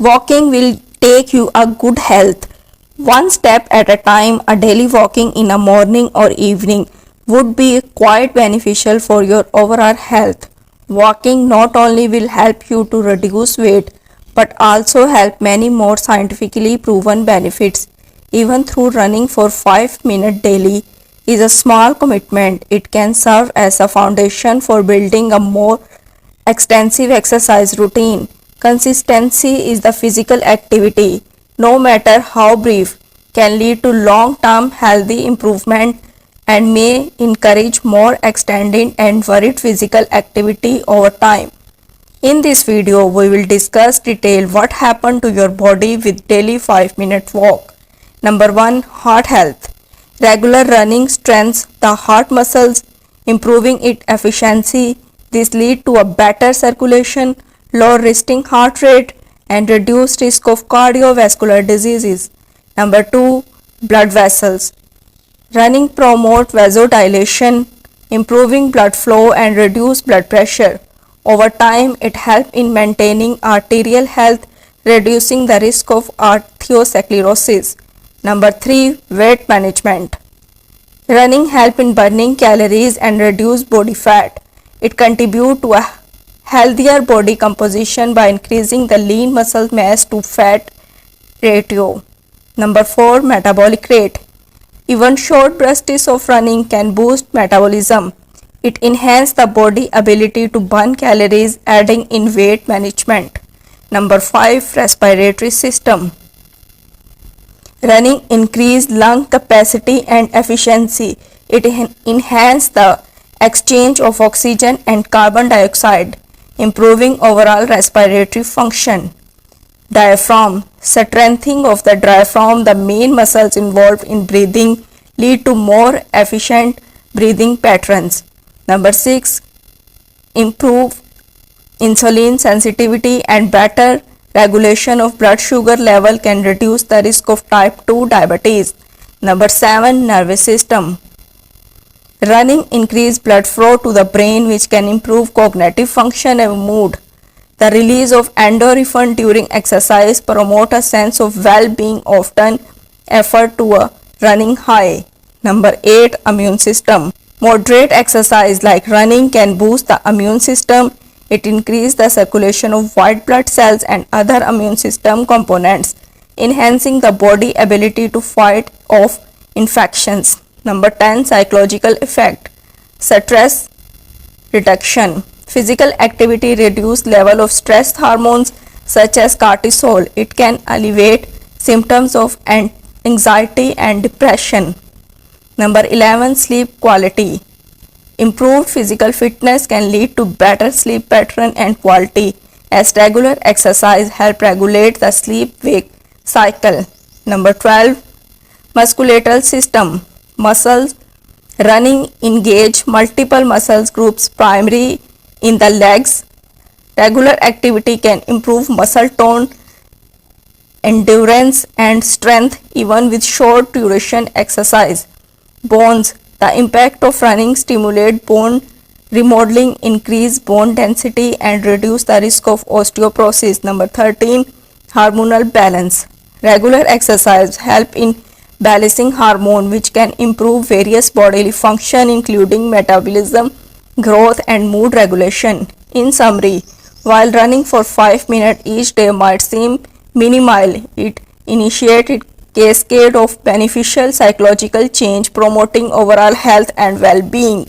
Walking will take you a good health. One step at a time, a daily walking in a morning or evening would be quite beneficial for your overall health. Walking not only will help you to reduce weight but also help many more scientifically proven benefits. Even through running for 5 minutes daily is a small commitment. It can serve as a foundation for building a more extensive exercise routine. Consistency is the physical activity, no matter how brief, can lead to long-term healthy improvement and may encourage more extended and varied physical activity over time. In this video, we will discuss detail what happened to your body with daily 5-minute walk. Number 1. Heart health. Regular running strengthens the heart muscles, improving its efficiency. This leads to a better circulation, lower resting heart rate, and reduced risk of cardiovascular diseases. Number 2. Blood vessels. Running promotes vasodilation, improving blood flow and reduce blood pressure. Over time, it helps in maintaining arterial health, reducing the risk of atherosclerosis. Number 3. Weight management. Running helps in burning calories and reduce body fat. It contributes to a healthier body composition by increasing the lean muscle mass to fat ratio. Number 4. Metabolic rate. Even short bursts of running can boost metabolism. It enhances the body ability to burn calories, aiding in weight management. Number 5. Respiratory system. Running increases lung capacity and efficiency. It enhances the exchange of oxygen and carbon dioxide, improving overall respiratory function. Diaphragm. Strengthening of the diaphragm, the main muscles involved in breathing, lead to more efficient breathing patterns. Number 6. Improve insulin sensitivity and better regulation of blood sugar level can reduce the risk of type 2 diabetes. Number 7. Nervous system. Running increases blood flow to the brain, which can improve cognitive function and mood. The release of endorphin during exercise promotes a sense of well-being, often referred to a running high. Number 8. Immune system. Moderate exercise like running can boost the immune system. It increases the circulation of white blood cells and other immune system components, enhancing the body ability to fight off infections. Number 10. Psychological effect. Stress reduction. Physical activity reduces level of stress hormones such as cortisol. It can alleviate symptoms of anxiety and depression. Number 11. Sleep quality. Improved physical fitness can lead to better sleep pattern and quality, as regular exercise helps regulate the sleep-wake cycle. Number 12. Muscular system. Muscles. Running engage multiple muscle groups, primarily in the legs. Regular activity can improve muscle tone, endurance, and strength even with short duration exercise. Bones. The impact of running stimulates bone remodeling, increase bone density, and reduce the risk of osteoporosis. Number 13. Hormonal balance. Regular exercise help in balancing hormone, which can improve various bodily function including metabolism, growth, and mood regulation. In summary, while running for 5 minutes each day might seem minimal, it initiates cascade of beneficial psychological change promoting overall health and well-being.